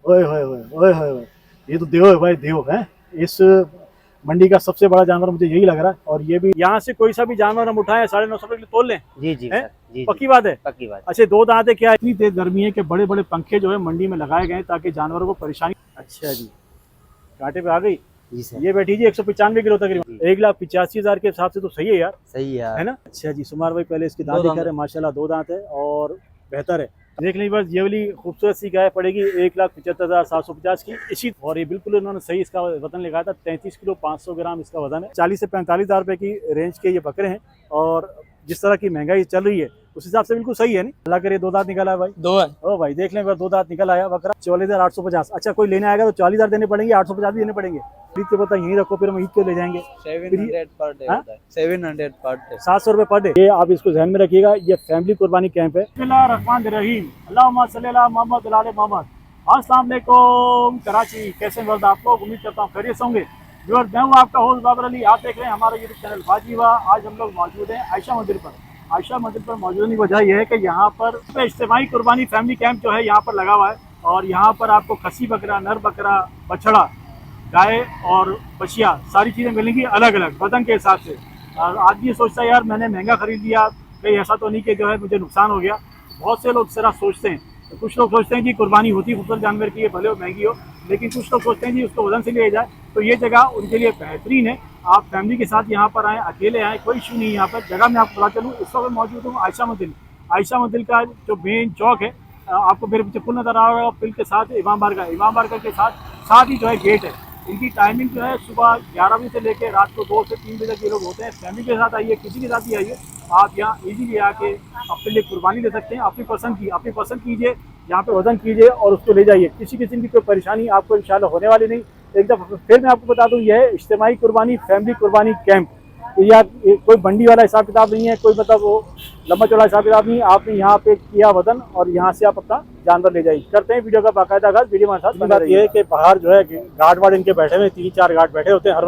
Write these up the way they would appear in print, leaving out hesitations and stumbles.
ओए होए होए ओए होए होए, ये तो देव है भाई, देव है। इस मंडी का सबसे बड़ा जानवर मुझे यही लग रहा है। और ये भी यहाँ से कोई सा भी जानवर हम उठाएं 950 रुपए तोल लें। जी जी हैं? सर, जी जी पक्की बात है। पक्की बात। अच्छा, दो दांत है क्या? इतनी तेज गर्मी है कि बड़े बड़े पंखे जो है मंडी में लगाए गए हैं ताकि जानवरों को परेशानी। अच्छा जी, कांटे पे आ गई। जी सर। ये बैठी जी 195 किलो जी। तकरीबन, 1,85,000 के हिसाब से तो सही है यार। सही है यार। है ना? अच्छा जी, सुमार भाई पहले इसके दांत दो दिखा दांत रहे हैं, माशाल्लाह 2 दांत है और बेहतर है। देख लीजिए बस, ये वाली खूबसूरत सी गाय पड़ेगी 1,75,750 की इसी। और ये बिल्कुल इन्होंने सही इसका वजन लगाया था, 33 किलो 500 ग्राम इसका वजन है। 40 से 45,000 रुपए की रेंज के ये बकरे हैं। और जिस तरह की महंगाई चल रही है उस हिसाब से बिल्कुल सही है। नहीं अल्लाह करे 2 दांत निकला है भाई। दो है। ओ भाई देख लें, 2 दांत निकल आया बकरा। 44,850। अच्छा, कोई लेने आएगा तो 40,000 देने पड़ेंगे, 850 भी देने पड़ेंगे। ईद के पता यहीं रखो, फिर हम ईद को ले जाएंगे। 700 पर डे होता है। 700 पर डे। 700 रुपए पर डे। ये आप इसको ध्यान में रखिएगा, ये फैमिली कुर्बानी कैंप है। बिस्मिल्लाहिर्रहमानिर्रहीम, अल्लाहुम्मा सल्ली अला मोहम्मद व आले मोहम्मद। अस्सलाम वालेकुम कराची, कैसे हैं आप लोग? उम्मीद करता हूँ खैरियत से होंगे। व्यूअर्स, मैं हूँ आपका होस्ट बाबर अली, आप देख रहे हैं हमारा यूट्यूब चैनल बाजीवा। आज हम लोग मौजूद हैं आयशा मंदिर पर। आयशा मंदिर पर मौजूद होने की वजह यह है कि यहाँ पर इज्तिमाई कुर्बानी फैमिली कैंप जो है यहाँ पर लगा हुआ है। और यहाँ पर आपको खसी बकरा, नर बकरा, बछड़ा, गाय और बछिया सारी चीज़ें मिलेंगी अलग अलग वजन के हिसाब से। और आदमी सोचता है यार मैंने महंगा खरीद लिया, कहीं ऐसा तो नहीं कि जो है मुझे नुकसान हो गया। बहुत से लोग इस तरह सोचते हैं। तो कुछ लोग सोचते हैं जी कुर्बानी होती खूबसूरत जानवर की है, भले वो महंगी हो, लेकिन कुछ लोग सोचते हैं जी उसको वजन से लिया जाए। तो ये जगह उनके लिए बेहतरीन है। आप फैमिली के साथ यहाँ पर आएँ, अकेले आएँ, कोई इशू नहीं है। यहाँ पर जगह मैं आपको बता चलूँ, इस वक्त मौजूद हूँ आयशा मंदिर। आयशा मंदिर का जो मेन चौक है, आपको मेरे पीछे पुल नजर आ रहा है, पुल के साथ इमाम बारगाह के साथ ही जो है गेट है। इनकी टाइमिंग जो है सुबह 11 बजे से लेकर रात को 2 से 3 बजे तक ये लोग होते हैं। फैमिली के साथ आइए, किसी के साथ ही आइए, आप यहाँ इजीली आके अपने लिए कुर्बानी ले सकते हैं। अपनी पसंद कीजिए, यहाँ पे वजन कीजिए और उसको ले जाइए। किसी किस्म की कोई परेशानी आपको इंशाल्लाह होने वाली नहीं। एक दफ़ा फिर मैं आपको बता दूँ, यह है इज्तिमाई कुर्बानी फैमिली कुर्बानी कैंप। या कोई बंडी वाला हिसाब किताब नहीं है, कोई मतलब वो लंबा चौड़ा हिसाब किताब नहीं। आपने यहाँ पे किया वजन और यहाँ से आप अपना जानवर ले जाइए। करते हैं वीडियो का बाकायदा आगाज, वीडियो हमारे साथ। बात यह है कि बाहर जो है गार्ड वार्ड इनके बैठे हुए, 3-4 गार्ड बैठे होते हैं हर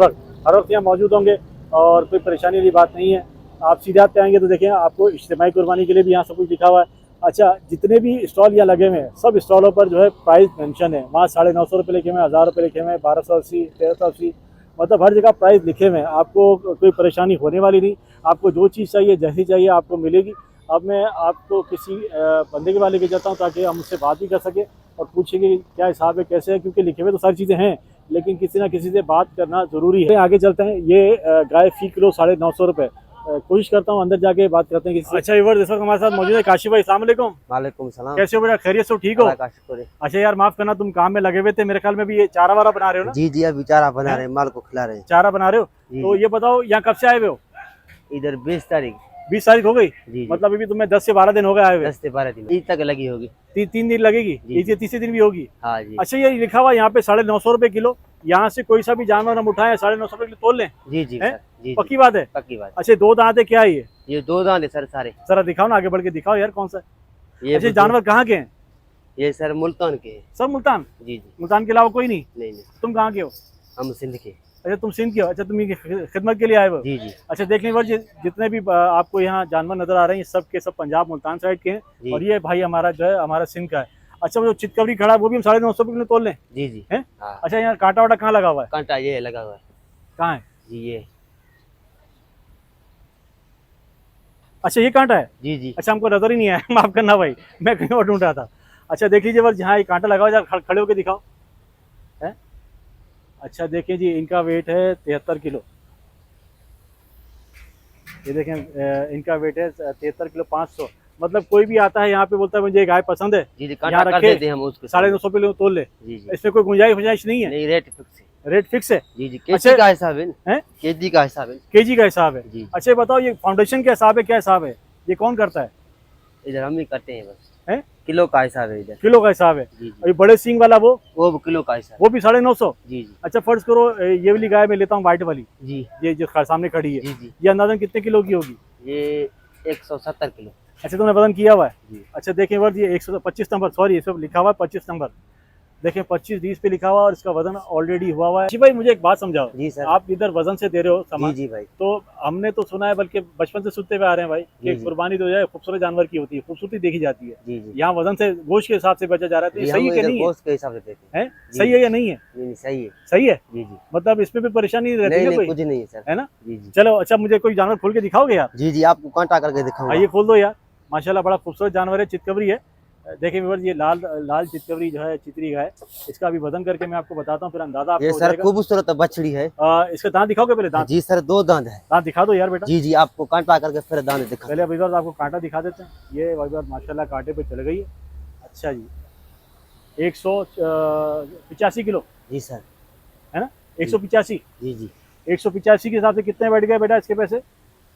वक्त यहाँ मौजूद होंगे और कोई परेशानी वाली बात नहीं है। आप सीधे आते आएंगे तो देखें आपको इज्तिमाई कुर्बानी के लिए भी यहाँ सब कुछ लिखा हुआ है। अच्छा, जितने भी स्टॉल यहाँ लगे हुए हैं सब स्टॉलों पर जो है प्राइस मेंशन है। वहाँ 950 रुपये लिखे हुए हैं, 1000 रुपये लिखे हुए हैं, 1280, 1380, मतलब हर जगह प्राइस लिखे हुए हैं। आपको कोई परेशानी होने वाली नहीं। आपको जो चीज़ चाहिए जैसी चाहिए आपको मिलेगी। अब मैं आपको किसी बंदे के वाले लेके जाता हूँ ताकि हम उससे बात भी कर सकें और पूछेंगे कि क्या हिसाब है, कैसे है, क्योंकि लिखे हुए तो सारी चीज़ें हैं लेकिन किसी ना किसी से बात करना ज़रूरी है। आगे चलते हैं। ये गाय फी किलो 950 रुपये। कोशिश करता हूँ अंदर जाके बात करते हैं किसी। अच्छा व्यूअर्स, इस वक्त हमारे साथ मौजूद है काशी भाई। अस्सलाम वालेकुम। वालेकुम सलाम। कैसे हो बेटा? खैरियत से हो? ठीक हो? अच्छा यार, माफ करना, तुम काम में लगे हुए थे, मेरे ख्याल में भी ये चारा वारा बना रहे हो ना? जी जी, अभी चारा बना रहे हैं, माल को खिला रहे हैं। चारा बना रहे हो? तो ये बताओ यहाँ कब से आए हुए हो? इधर 20 तारीख। 20 तारीख हो गई? जी। मतलब अभी तुम्हें 10 से 12 दिन हो गए आए हुए? 10 से 12 दिन ईद तक लगी होगी। 3 दिन लगेगी, ईद के तीसरे दिन भी होगी। हाँ जी। अच्छा, ये लिखा हुआ यहाँ पे 950 रुपए किलो। यहाँ से कोई सा भी जानवर हम उठाए 950 रुपए किलो तोल लें। जी जी है? सर, जी पक्की बात है? पक्की बात। अच्छा, 2 दांत है क्या? ये 2 दांत है सर सारे। जरा दिखाओ ना, आगे बढ़ के दिखाओ यार, कौन सा? ये अच्छा, जानवर कहाँ के हैं? ये सर मुल्तान के हैं। सब मुल्तान? जी जी। मुल्तान के अलावा कोई नहीं? नहीं। तुम कहाँ के हो? हम सिंध के। अच्छा, तुम सिंध के हो। अच्छा, तुम ये खिदमत के लिए आए हो? जी जी। अच्छा, देख लीजिए जितने भी आपको यहाँ जानवर नजर आ रहे हैं सब के सब पंजाब मुल्तान साइड के हैं। और ये भाई हमारा जो है हमारा सिंध का है। अच्छा, वो जो चितकबरी खड़ा है वो भी हम 950 रुपये तोल लें? जी जी है? हाँ। अच्छा, यहाँ कांटा वाटा कहाँ लगा हुआ है? कांटा ये लगा हुआ है। कहाँ है जी? ये। अच्छा, ये कांटा है? जी जी। अच्छा, हमको नजर ही नहीं आया, माफ करना भाई, मैं कहीं और ढूंढ रहा था। अच्छा, देख लीजिए बस, जहाँ ये कांटा लगा हुआ है खड़े होकर दिखाओ। है? अच्छा, देखिए जी, इनका वेट है 73 किलो। ये देखें, इनका वेट है 73 किलो 500। मतलब कोई भी आता है यहाँ पे बोलता है मुझे गाय पसंद है, जी जी, यहाँ रखे 950 रुपये तोल ले। जी जी। इसमें कोई गुंजाइश नहीं है? नहीं, रेट फिक्स है। रेट फिक्स है? जी जी। केजी का हिसाब है। केजी का हिसाब है। केजी का हिसाब है? जी। अच्छा, बताओ ये फाउंडेशन का हिसाब है, क्या हिसाब है? ये कौन करता है? इधर हम ही करते हैं बस। है? किलो का हिसाब है इधर। किलो का हिसाब है? जी जी। और ये बड़े सींग वाला वो किलो का हिसाब। वो भी 950? जी जी। अच्छा, फर्ज करो ये वाली गाय मैं लेता हूँ, व्हाइट वाली, जी। ये जो सामने खड़ी है, जी जी। ये अंदाजन कितने किलो की होगी? ये 170 किलो। अच्छा, तुमने वजन किया हुआ है? जी। अच्छा, देखें वर्ष, ये 125 नंबर, सॉरी, ये सब लिखा हुआ है 25 नंबर। देखें 25-20 पे लिखा हुआ और इसका वजन ऑलरेडी हुआ हुआ है। जी भाई मुझे एक बात समझाओ, जी सर। आप इधर वजन से दे रहे हो जी सामान, जी भाई। तो हमने तो सुना है बल्कि बचपन से सुनते हुए आ रहे हैं भाई कि जी। कुर्बानी तो जो है खूबसूरत जानवर की होती है, खूबसूरती देखी जाती है। जी जी। यहाँ वजन से गोश्त के हिसाब से बेचा जा रहा है, तो ये जी, सही हम है कि इधर नहीं है? गोश्त के हिसाब से देते हैं। है सही है या नहीं है? नहीं नहीं, सही है। सही है, जी जी। मतलब इसमें भी परेशानी रहती नहीं है नहीं, कोई, कुछ नहीं है सर। है ना? जी जी। चलो अच्छा, मुझे कोई जानवर खोल के दिखाओगे यार? जी जी, आपको कांटा करके दिखाऊंगा। आइए खोल दो यार, माशाल्लाह बड़ा खूबसूरत जानवर है, चितकबरी है। देखिए व्यूअर्स, ये लाल लाल चितकबरी जो है, चितरी का है। इसका अभी वजन करके मैं आपको बताता हूँ, फिर अंदाजा आपको ये हो सर जाएगा। खूबसूरत बछड़ी है। इसका दांत दिखाओगे पहले? दांत, जी सर, 2 दांत है। दांत दिखा दो यार बेटा। जी जी, आपको कांटा करके फिर दांत दिखा। पहले अभी व्यूअर्स आपको कांटा दिखा देते हैं। ये व्यूअर्स माशाल्लाह कांटे पे चल गई है। अच्छा जी, 185 किलो जी सर। है ना? 185, जी जी। 185 के हिसाब से कितने बैठ गए बेटा इसके पैसे?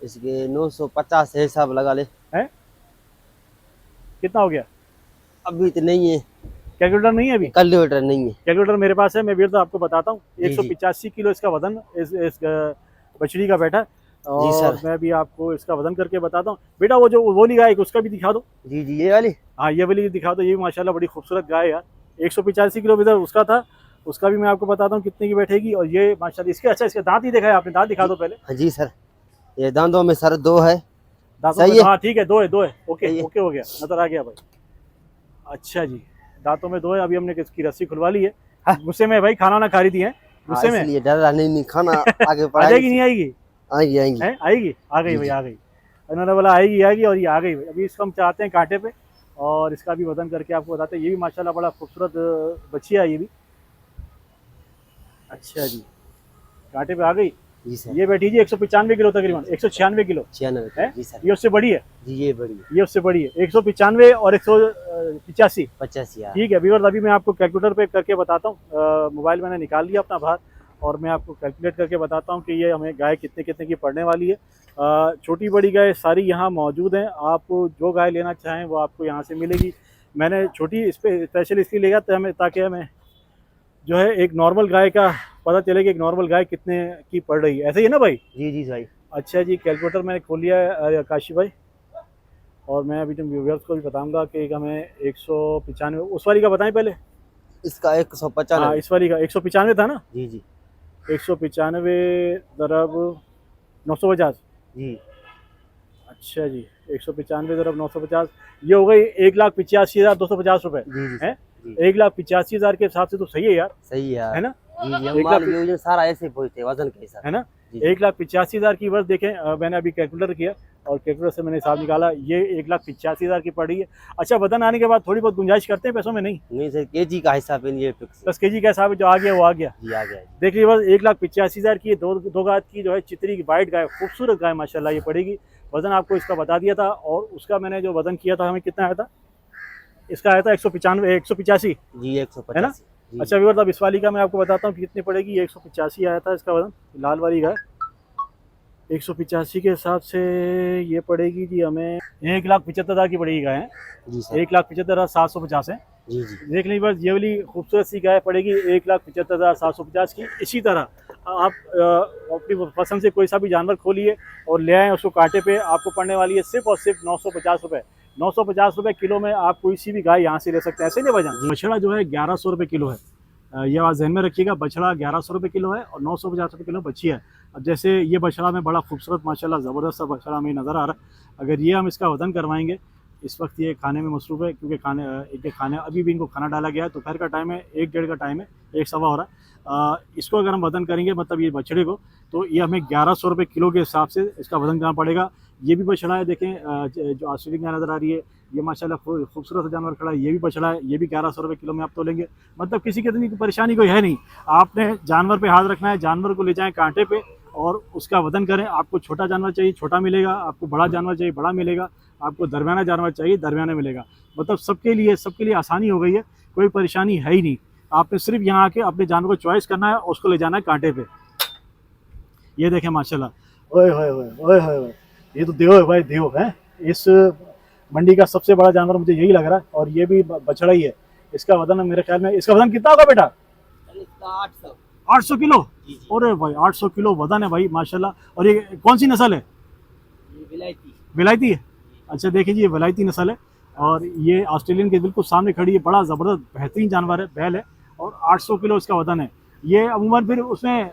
इसके 950 है, हिसाब लगा ले। हैं? कितना हो गया? अभी तो नहीं है, कैलकुलेटर नहीं है अभी? कैलकुलेटर नहीं है। कैलकुलेटर मेरे पास है, मैं व्यूअर्स आपको बताता हूँ। जी, जी। 185 किलो इसका वजन इस बछड़ी का बैठा है। जी और सर। मैं भी आपको इसका वजन करके बताता हूँ। बेटा वो जो वो गाय है, उसका भी दिखा दो। जी जी, ये वाली। हाँ ये वाली दिखा दो, ये भी माशाल्लाह बड़ी खूबसूरत गाय है यार। 185 किलो इधर उसका था, उसका भी मैं आपको बताता हूँ कितने की बैठेगी। और ये माशाल्लाह इसके, अच्छा इसके दांत ही देखा है आपने? दांत दिखा दो पहले। हाँ जी सर, ये दांतों में सर 2 है। दांतों सही में, है। हाँ ठीक है, 2 है, 2 है। ओके सही है। ओके, हो गया, नजर आ गया भाई। अच्छा जी, दांतों में 2 है। अभी हमने इसकी रस्सी खुलवा ली है। हाँ। गुस्से में भाई, खाना वाना खा रही थी, है हाँ, गुस्से में? इसलिए डर रहा। नहीं नहीं, खाना आगे आ बढ़ाएंगे। जाएगी नहीं आएगी? आएंगी आएंगी। है आएगी, आ गई जी, भाई, जी। आ गई। उन्होंने बोला आएगी आएगी, और ये आ गई भाई। अभी इसको हम चाहते हैं कांटे पे, और इसका भी वजन करके आपको बताते हैं। ये भी माशाल्लाह बड़ा खूबसूरत बच्ची है ये भी। अच्छा जी, कांटे पे आ गई। जी सर। ये बैठी जी 195 किलो, तकरीबन 196 किलो 96 है। जी सर। ये उससे बड़ी है, जी, ये बड़ी है। ये उससे बड़ी है। 195 और 185। 85 यार। ठीक है व्यूअर्स, अभी मैं आपको कैलकुलेटर पे करके बताता हूँ। मोबाइल मैंने निकाल लिया अपना बाहर, और मैं आपको कैलकुलेट करके बताता हूँ कि ये हमें गाय कितने कितने की पड़ने वाली है। छोटी बड़ी गाय सारी यहाँ मौजूद हैं। आप जो गाय लेना चाहें वो आपको यहाँ से मिलेगी। मैंने छोटी इस पर स्पेशल इसलिए लिया ताकि हमें जो है एक नॉर्मल गाय का पता चले कि एक नॉर्मल गाय कितने की पड़ रही है। ऐसे ही है ना भाई? जी जी भाई। अच्छा जी, कैलकुलेटर मैंने खोल लिया है काशी भाई, और मैं अभी तुम व्यूअर्स को भी बताऊंगा कि हमें 195, उस वाली का बताएं पहले। इसका हाँ 195। इस वाली का 195 था ना? जी जी। 195 दरब 950। जी अच्छा जी, 195 दरब 950, ये हो गई 1,85,250 रुपये जी जी है। जी। 1,85,000 के हिसाब से तो सही है यार, सही है यार। है ना? जी जी, हम 1 माल लाख, यूजन सारा ऐसे पहुंचते हैं वजन के हिसाब। है ना? जी जी। 1,85,000 की वर्ष देखें। मैंने अभी कैलकुलेटर किया, और कैलकुलेटर से मैंने हिसाब निकाला, ये 1,85,000 की पड़ी है। अच्छा, वजन आने के बाद थोड़ी बहुत गुंजाइश करते हैं पैसों में? नहीं, नहीं सर, केजी का हिसाब है, ये फिक्स है। 10 केजी का हिसाब है, जो आ गया वो आ गया। जी, आ गया जी। देख लीजिए बस, 1,85,000 की दो गात की जो है चितरी की वाइट गाय, खूबसूरत गाय माशाल्लाह ये पड़ेगी। वजन आपको इसका बता दिया था, और उसका मैंने जो वजन किया था, हमें कितना आया था? इसका आया था 195, 185, जी, है ना? 185 जी। अच्छा व्यूअर्स, अब इस वाली का मैं आपको बताता हूँ कि कितनी पड़ेगी। 185 आया था इसका वजन, लाल वाली गाय। 185 के हिसाब से ये पड़ेगी जी हमें 1,75,000 की पड़ेगी गाय है। जी सर। 1,75,750 है। जी जी। देख लीजिए बस, ये वाली खूबसूरत सी गाय पड़ेगी 1,75,750 की। इसी तरह आप अपनी पसंद से कोई सा भी जानवर खोलिए और ले आएँ, उसको कांटे पे आपको पड़ने वाली है सिर्फ और सिर्फ 950 रुपये। 950 रुपये किलो में आप कोई सी भी गाय यहाँ से ले सकते हैं। ऐसे नहीं भजन, बछड़ा जो है 1100 रुपये किलो है। ये बात जहन में रखिएगा, बछड़ा 1100 रुपये किलो है और 950 रुपये किलो बच्ची है। अब जैसे ये बछड़ा में बड़ा खूबसूरत माशाल्लाह ज़बरदस्त सा बछड़ा हमें नज़र आ रहा है। अगर ये हम इसका वज़न करवाएंगे, इस वक्त ये खाने में मसरूफ़ है, क्योंकि खाने अभी भी इनको खाना डाला गया है। दोपहर का टाइम है, 1 डेढ़ का टाइम है, 1 सवा हो रहा है। इसको अगर हम वज़न करेंगे, मतलब ये बछड़े को, तो ये हमें 1100 रुपये किलो के हिसाब से इसका वज़न करना पड़ेगा। ये भी बछड़ा है, देखें जो ऑस्ट्रेलिया नज़र आ रही है, ये माशाल्लाह खूबसूरत जानवर खड़ा है। ये भी बछड़ा है, ये भी 1100 रुपये किलो में आप तोलेंगे। मतलब किसी कितनी परेशानी कोई है नहीं। आपने जानवर पे हाथ रखना है, जानवर को ले जाएं कांटे पे और उसका वजन करें। आपको छोटा जानवर चाहिए छोटा मिलेगा, आपको बड़ा जानवर चाहिए बड़ा मिलेगा, आपको दरमियाना जानवर चाहिए दरमियाना मिलेगा। मतलब सबके लिए आसानी हो गई है, कोई परेशानी है ही नहीं। आपने सिर्फ यहाँ आके अपने जानवर को चॉइस करना है और उसको ले जाना है कांटे पे। ये देखें माशाल्लाह, ओए होए होए ओए होए होए, ये तो देव है भाई, देव है। इस मंडी का सबसे बड़ा जानवर मुझे यही लग रहा है, और ये भी बछड़ा ही है। इसका वजन मेरे ख्याल में, इसका वजन कितना होगा बेटा? 800 किलो। अरे भाई 800 किलो वजन है भाई माशाल्लाह। और ये कौन सी नस्ल है? विलायती है। अच्छा देखिए जी, ये विलायती नस्ल है, और ये ऑस्ट्रेलियन के बिल्कुल सामने खड़ी है। बड़ा ज़बरदस्त बेहतरीन जानवर है, बैल है। और 800 किलो इसका वजन है। ये अमूमन फिर उसमें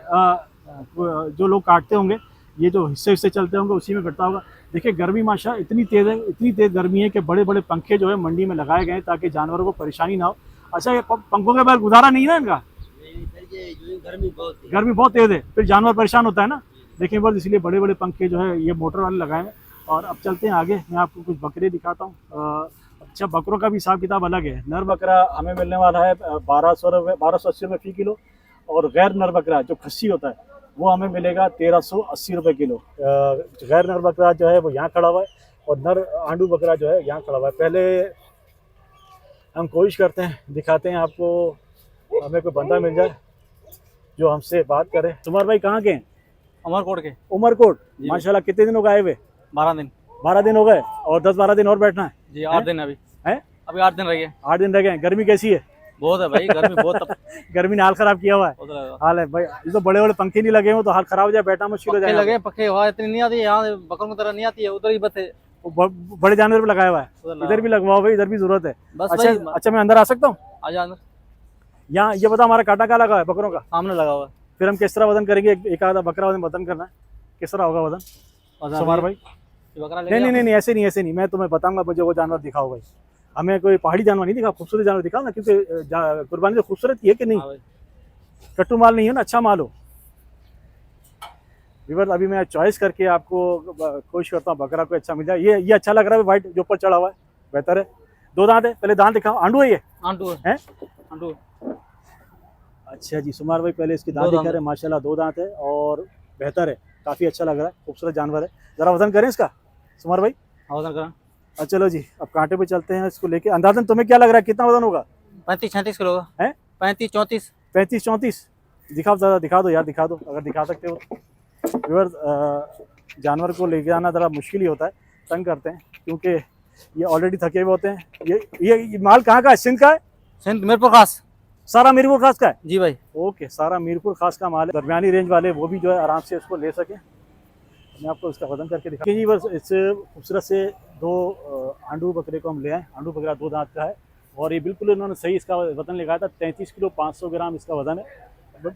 जो लोग काटते होंगे, ये जो हिस्से हिस्से चलते होंगे उसी में कटता होगा। देखिए गर्मी माशा इतनी तेज़ है, इतनी तेज़ गर्मी है कि बड़े बड़े पंखे जो है मंडी में लगाए गए हैं ताकि जानवरों को परेशानी ना हो। अच्छा, ये पंखों के बगैर गुजारा नहीं है ना इनका, गर्मी बहुत तेज़ है, फिर जानवर परेशान होता है ना। देखिए बस इसलिए बड़े बड़े पंखे जो है ये मोटर वाले लगाए हैं। और अब चलते हैं आगे, मैं आपको कुछ बकरे दिखाता हूँ। अच्छा, बकरों का भी हिसाब किताब अलग है। नर बकरा हमें मिलने वाला है 1280 रुपये फ़ी किलो, और गैर नर बकरा जो खस्सी होता है वो हमें मिलेगा 1380 रुपये किलो। गैर नर बकरा जो है वो यहाँ खड़ा हुआ है, और नर आंडू बकरा जो है यहाँ खड़ा हुआ है। पहले हम कोशिश करते हैं, दिखाते हैं आपको, हमें कोई बंदा मिल जाए जो हमसे बात करे। सुमर भाई कहाँ के हैं? उमरकोट के। उमरकोट, माशाल्लाह। कितने दिन हो गए आए हुए? 12 दिन। 12 दिन हो गए, और 10-12 दिन और बैठना है जी। 8 दिन अभी है। अभी 8 दिन रह गए। 8 दिन रह गए। गर्मी कैसी है? बहुत है भाई, गर्मी बहुत गर्मी ने हाल खराब किया हुआ है। हाल है भाई, ये तो बड़े बड़े पंखे नहीं लगे हो तो हाल खराब हो जाए, बैठना मुश्किल हो जाए। लगे पक्के, हवा इतनी नहीं आती यहाँ, बकरों की तरह नहीं आती है, उधर ही बस है। बड़े जानवर पे लगाया हुआ है, इधर भी लगवाओ भाई, इधर भी जरूरत है। अच्छा, मैं अंदर आ सकता हूँ? आ जा अंदर। यहाँ ये बता, हमारा कांटा क्या लगा है बकरों का? सामने लगा हुआ है। फिर हम किस तरह वजन करेंगे? एक आधा बकरा वजन करना है, किस तरह होगा वजन सुमार भाई? नहीं, ऐसे नहीं, मैं तुम्हें बताऊंगा। मुझे वो जानवर दिखाओ भाई, हमें कोई पहाड़ी जानवर नहीं दिखा, खूबसूरत जानवर दिखाओ ना, क्योंकि कुर्बानी तो खूबसूरत ही है कि नहीं? कट्टू माल नहीं है ना, अच्छा माल हो। विवर अभी मैं चॉइस करके आपको कोशिश करता हूँ बकरा को अच्छा मिल जाए। ये अच्छा लग रहा है, वाइट जो ऊपर चढ़ा हुआ है, बेहतर है। 2 दांत है, पहले दांत दिखाओ। आंडू है ये? आंडू है। आंडू। अच्छा जी सुमार भाई, पहले इसकी दांत दिखा रहे हैं, माशाल्लाह 2 दांत है और बेहतर है, काफ़ी अच्छा लग रहा है, खूबसूरत जानवर है। ज़रा वजन करें इसका सुमार भाई? वजन करें। अच्छा चलो जी, अब कांटे पे चलते हैं इसको लेके। अंदाजन तुम्हें क्या लग रहा है कितना वजन होगा? 35-36 किलो का है। 35-34। 35-34 दिखाओ, ज़रा दिखा दो यार, दिखा दो अगर दिखा सकते हो। व्यूअर, जानवर को लेके आना ज़रा मुश्किल ही होता है, तंग करते हैं, क्योंकि ये ऑलरेडी थके हुए होते हैं। ये माल कहाँ का है? सिंध का है? सिंध मीरपुर खास। सारा मीरपुर खास का है जी भाई। ओके, सारा मीरपुर खास का माल है। दरमियानी रेंज वाले वो भी जो है आराम से इसको ले सकें। मैं आपको इसका वजन करके दिखा जी। बस इस खूबसूरत से 2 आंडू बकरे को हम ले आए। आंडू बकरा 2 दांत का है, और ये बिल्कुल इन्होंने सही इसका वजन लगाया था। 33 किलो 500 ग्राम इसका वजन है।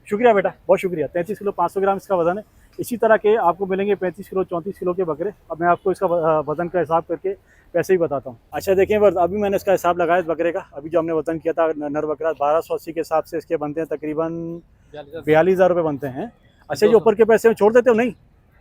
शुक्रिया बेटा, बहुत शुक्रिया। 33 किलो 500 ग्राम इसका वजन है। इसी तरह के आपको मिलेंगे 35 किलो 34 किलो के बकरे। अब मैं आपको इसका वजन का हिसाब करके पैसे ही बताता हूँ। अच्छा देखिए, बस अभी मैंने इसका हिसाब लगाया इस बकरे का। अभी जो हमने वजन किया था नर बकरा 1280 के हिसाब से इसके बनते हैं तकरीबन 42,000 रुपये बनते हैं। अच्छा, जो ऊपर के पैसे में छोड़ देते हो? नहीं,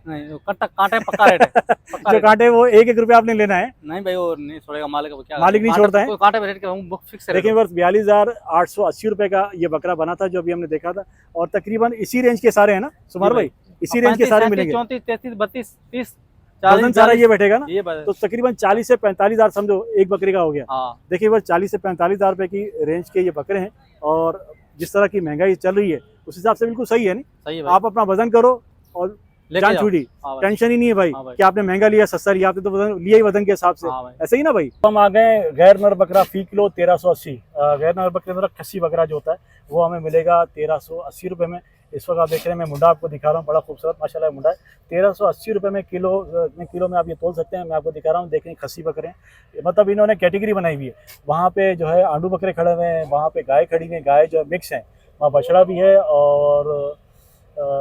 कांटे पक्का रेट है। जो कांटे वो 1-1 रुपया आपने लेना है। नहीं भाई, वो नहीं छोड़ेगा मालिक। क्या मालिक नहीं छोड़ता है? कांटे पे रेट के बुक फिक्स है। देखिए बस 42,880 रुपये का ये बकरा बना था जो अभी हमने देखा था, और तकरीबन इसी रेंज के सारे हैं ना सुमार भाई? इसी रेंज के सारे मिलेंगे। 34, 33, 32, 30 वजन सारा ये बैठेगा ना, ये तो तकरीबन 40 से 45,000 समझो एक बकरे का हो गया। देखिए बस 40 से 45,000 रुपये की रेंज के ये बकरे हैं, और जिस तरह की महंगाई चल रही है उस हिसाब से बिल्कुल सही है। नहीं सही है, आप अपना वजन करो और जान छूटी, टेंशन ही नहीं है भाई कि आपने महंगा लिया सस्ता लिया, आपने तो वजन लिया ही वजन के हिसाब से, ऐसे ही ना भाई। हम आ गए गैर नर बकरा फी किलो 1380। गैर नर बकरे मतलब खस्सी बकरा जो होता है वो हमें मिलेगा 1380 रुपये में। इस वक्त आप देख रहे हैं, मैं मुंडा आपको दिखा रहा हूँ, बड़ा खूबसूरत माशाल्लाह मुंडा है। 1380 रुपये में किलो में आप ये तोल सकते हैं। मैं आपको दिखा रहा हूँ, देखें खस्सी बकरे हैं, मतलब इन्होंने कैटेगरी बनाई हुई है। वहाँ पे जो है आंडू बकरे खड़े हुए हैं, वहाँ पे गाय खड़ी हुई है, गाय जो मिक्स है, वहाँ बछड़ा भी है और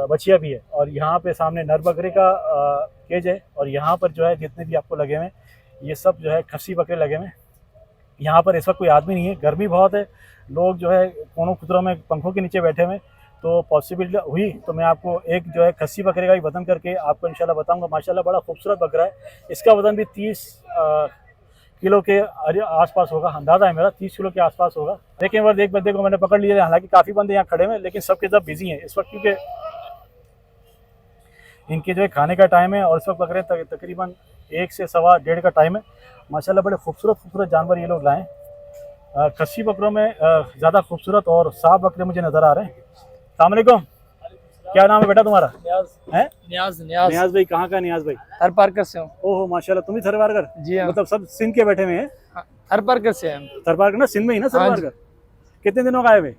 बछिया भी है, और यहाँ पे सामने नर बकरे का केज है, और यहाँ पर जो है जितने भी आपको लगे हुए ये सब जो है खस्सी बकरे लगे हुए। यहाँ पर इस वक्त कोई आदमी नहीं है, गर्मी बहुत है, लोग जो है कोनों खुदरों में पंखों के नीचे बैठे हुए। तो पॉसिबिलिटी हुई तो मैं आपको एक जो है खस्सी बकरे का भी वजन करके आपको इंशाल्लाह बताऊंगा। माशाल्लाह बड़ा खूबसूरत बकरा है, इसका वजन भी 30 किलो के आसपास होगा, अंदाज़ा है मेरा 30 किलो के आसपास होगा। लेकिन वर्ष एक बंदे को मैंने पकड़ लिया, हालांकि काफ़ी बंदे यहाँ खड़े हैं लेकिन सबके सब बिजी हैं इस वक्त, क्योंकि इनके जो है खाने का टाइम है, और इस वक्त बकरे तकरीबन 1 से 1.25 का टाइम है। माशाल्लाह बड़े खूबसूरत जानवर ये लोग लाएँ। खस्सी बकरों में ज़्यादा खूबसूरत और साफ बकरे मुझे नज़र आ रहे हैं। अस्सलाम वालेकुम, क्या नाम है बेटा तुम्हारा? नियाज भाई। कहाँ का नियाज भाई? हर पार्कर से हूँ। ओहो माशाल्लाह, तुम ही थरवारकर? जी हाँ। मतलब सब सिंध के बैठे हुए हैं? हर पार्कर से हैं। थरवारकर ना, सिंध में ही ना थरवारकर? कितने दिनों का आए भाई?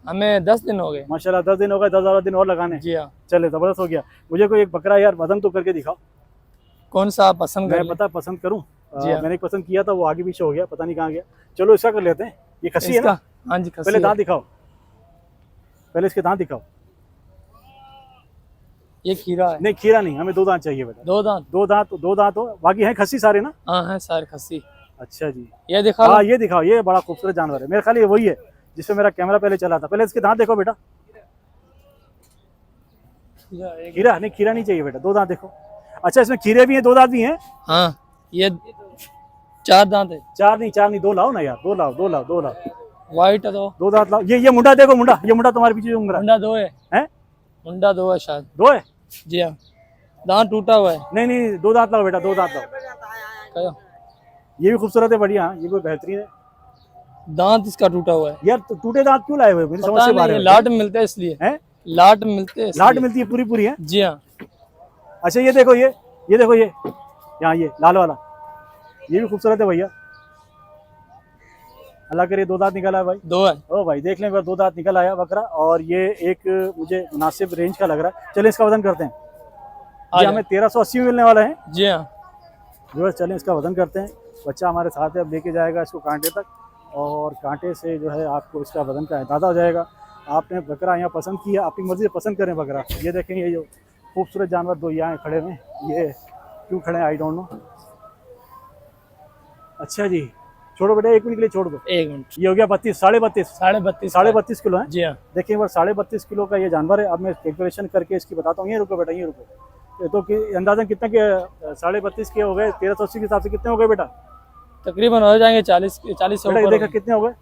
हमें 10 दिन हो गए। माशाल्लाह 10 दिन हो गए, 10 दिन और लगाने। जी हाँ। चले जबरदस्त हो गया। मुझे कोई एक बकरा यार वजन तो करके दिखाओ। कौन सा आप पसंद करें? मैं पसंद करूँ? मैंने एक पसंद किया था, वो आगे पीछे हो गया, पता नहीं कहाँ गया। चलो इसका कर लेते हैं। ये खस्सी है ना? हाँ जी, पहले दांत दिखाओ। पहले इसके दांत दिखाओ। ये खीरा है। नहीं खीरा नहीं, हमें 2 दांत चाहिए बेटा। दो दांत। 2 दांत हो, बाकी हैं खस्सी सारे ना। हाँ है सारे खस्सी। अच्छा जी, ये दिखा हाँ ये दिखाओ, ये बड़ा खूबसूरत जानवर है, मेरे ख्याल ये वही है जिसपे मेरा कैमरा पहले चला था। पहले इसके दांत देखो बेटा। खीरा नहीं, खीरा नहीं चाहिए बेटा, 2 दांत देखो। अच्छा इसमें खीरे भी हैं, 2 दांत भी हैं। हाँ ये 4 दांत है। 4 नहीं 2 लाओ ना यार, 2 लाओ। व्हाइट है तो 2 दांत लाओ। ये मुंडा देखो, मुंडा, ये मुंडा तुम्हारे पीछे जो घूम रहा मुंडा 2 है। है, मुंडा 2 है शायद। 2 है। जी हाँ, दांत टूटा हुआ है। नहीं 2 दांत लाओ बेटा, 2 दांत लाओ। क्या? ये भी खूबसूरत है, बढ़िया, ये भी बेहतरीन है। दांत इसका टूटा हुआ है। यार टूटे दांत क्यों लाए हुए, मेरी समझ पता से नहीं, बाहर ये है। लाट मिलते हैं इसलिए। हैं? लाट मिलते हैं इसलिए। लाट मिलती है पूरी है। जी हाँ। अच्छा ये देखो, ये देखो, ये यहाँ ये लाल वाला, ये भी खूबसूरत है भैया। अल्लाह करे 2 दांत निकला है भाई। 2 है। ओ भाई देख लें, 2 दांत निकल आया बकरा, और ये एक मुझे मुनासिब रेंज का लग रहा है। चलिए इसका वजन करते हैं। ये हमें 1380 में मिलने वाला है। जी हाँ। जो चलें इसका वजन करते हैं। बच्चा हमारे साथ है, अब लेके जाएगा इसको कांटे तक, और कांटे से जो है आपको इसका वजन का अंदाजा हो जाएगा। आपने बकरा यहाँ पसंद किया, अपनी मर्जी से पसंद करें बकरा। ये देखें, ये जो खूबसूरत जानवर 2 यहाँ खड़े हुए, ये क्यों खड़े हैं आई डोंट नो। अच्छा जी, छोड़ो बेटा, 1 मिनट के लिए छोड़ दो। 1 मिनट। ये हो गया 32, 32.5, 32.5 किलो है। जी हाँ। देखिए वो 32.5 किलो का ये जानवर है। अब मैं कैलकुलेशन करके इसकी बताता हूँ। ये रुको बेटा, ये रुको। तो अंदाजन कितना के 32.5 के हो गए, 1380 के हिसाब से कितने हो गए बेटा? तकरीबन हो जाएंगे 40 से बेटा ये ऊपर। देखा कितने हो गए?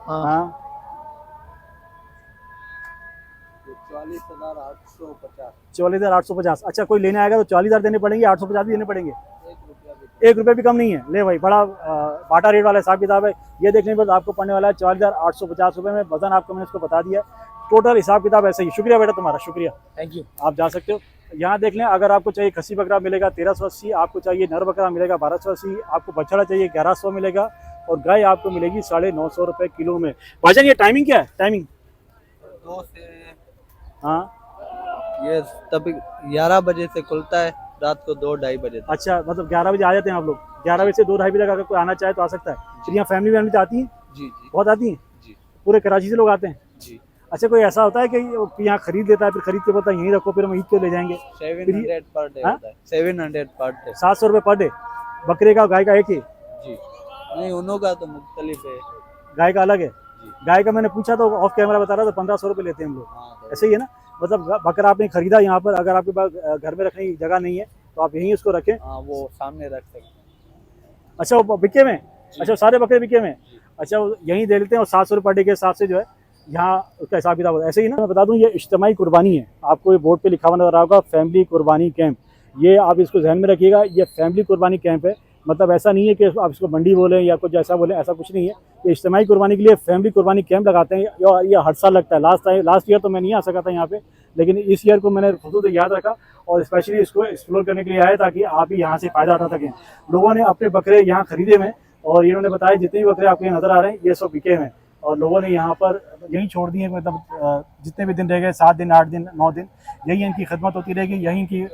हाँ। हाँ 44,850। अच्छा कोई लेने आएगा तो 40,000 देने पड़ेंगे, 850 भी देने पड़ेंगे। 1 रुपये भी कम नहीं है। ले भाई, बड़ा बाटा रेट वाला हिसाब किताब है। ये देखने पर आपको पड़ने वाला है 44,850 रुपये में। वजन आपको मैंने इसको बता दिया। टोटल हिसाब किताब ऐसे ही। शुक्रिया बेटा तुम्हारा, शुक्रिया, थैंक यू। आप जा सकते हो। यहाँ देख लें, अगर आपको चाहिए खस्सी बकरा मिलेगा 1380, आपको चाहिए नर बकरा मिलेगा 1280, आपको बछड़ा चाहिए 1100 मिलेगा, और गाय आपको मिलेगी 950 रुपये किलो में। भाईजान ये टाइमिंग क्या है? टाइमिंग 2 से हाँ ये तभी 11 बजे से खुलता है, रात को 2-2:30 बजे तक। अच्छा, मतलब 11 बजे आ जाते हैं आप लोग। 11 बजे से 2-2:30 बजे तक अगर कोई आना चाहे तो आ सकता है। फिर यहाँ फैमिली तो आती है? जी बहुत आती हैं? जी पूरे कराची से लोग आते हैं? जी। अच्छा कोई ऐसा होता है कि यहाँ खरीद लेता है, फिर खरीद के बोलता है यहीं रखो, फिर हम ईद को ले जाएंगे? 700 पर डे हाँ? होता है, 700 पर डे। 700 रुपये पर डे। बकरे का, गाय का एक ही? जी नहीं, उन्हों का तो मुख्तलिफ है। गाय का अलग है? जी। गाय का मैंने पूछा तो ऑफ कैमरा बता रहा था 1500 रुपये लेते हैं हम लोग। हाँ, तो ऐसे ही है ना? मतलब बकरा आपने खरीदा यहाँ पर, अगर आपके पास घर में रखने की जगह नहीं है तो आप यहीं उसको रखें। हाँ, वो सामने रख सकते हैं। अच्छा वो बिके में? अच्छा सारे बकरे बिके में? अच्छा वो यहीं दे लेते हैं, और 700 रुपये पर डे के हिसाब से जो है यहाँ उसका हिसाब किताब होता है। ऐसे ही ना, मैं बता दूं ये इज्तिमाई कुर्बानी है। आपको ये बोर्ड पे लिखा हुआ नजर आ होगा, फैमिली कुर्बानी कैंप। ये आप इसको ध्यान में रखिएगा, ये फैमिली कुर्बानी कैंप है। मतलब ऐसा नहीं है कि आप इसको मंडी बोलें या कुछ ऐसा बोलें, ऐसा कुछ नहीं है। ये इज्तिमाई कुर्बानी के लिए फैमिली कुर्बानी कैंप लगाते हैं, और ये हर साल लगता है। लास्ट ईयर तो मैं नहीं आ सका था यहाँ पे, लेकिन इस ईयर को मैंने खुद याद रखा और स्पेशली इसको एक्सप्लोर करने के लिए आया, ताकि आप भी यहाँ से फ़ायदा उठा सकें। लोगों ने अपने बकरे यहाँ खरीदे हुए, और इन्होंने बताया जितने भी बकरे आपको यहाँ नज़र आ रहे हैं ये सब बिके हुए, और लोगों ने यहाँ पर यहीं छोड़ दिए। मतलब जितने भी दिन रह गए, 7 दिन, 8 दिन, 9 दिन, यही इनकी खिदमत होती रहेगी, यही इनकी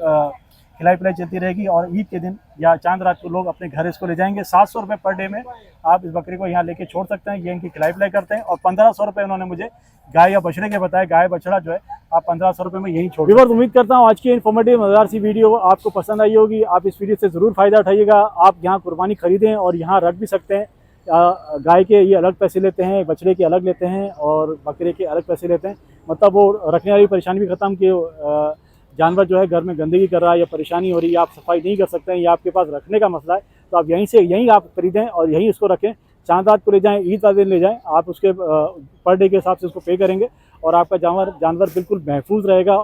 खिलाई पिलाई चलती रहेगी, और ईद के दिन या चांद रात को लोग अपने घर इसको ले जाएंगे। 700 रुपये पर डे में आप इस बकरी को यहाँ लेके छोड़ सकते हैं। ये इनकी खिलाई पिलाई करते हैं, और 1500 रुपये उन्होंने मुझे गाय या बछड़े के बताया। गाय बछड़ा जो है आप 1500 रुपये में यहीं छोड़। उम्मीद करता हूँ आज की इन्फॉर्मेटिव मज़ेदार सी वीडियो आपको पसंद आई होगी। आप इस वीडियो से ज़रूर फ़ायदा उठाइएगा। आप यहाँ कुर्बानी खरीदें और यहाँ रख भी सकते हैं। गाय के ये अलग पैसे लेते हैं, बछड़े के अलग लेते हैं, और बकरे के अलग पैसे लेते हैं। मतलब वो रखने वाली परेशानी भी ख़त्म कि जानवर जो है घर में गंदगी कर रहा है या परेशानी हो रही है, आप सफाई नहीं कर सकते हैं, या आपके पास रखने का मसला है, तो आप यहीं आप खरीदें और यहीं उसको रखें। चांद रात को ले जाएं, ईद वाले दिन ले जाएं, आप उसके पर डे के हिसाब से उसको पे करेंगे, और आपका जानवर बिल्कुल महफूज रहेगा।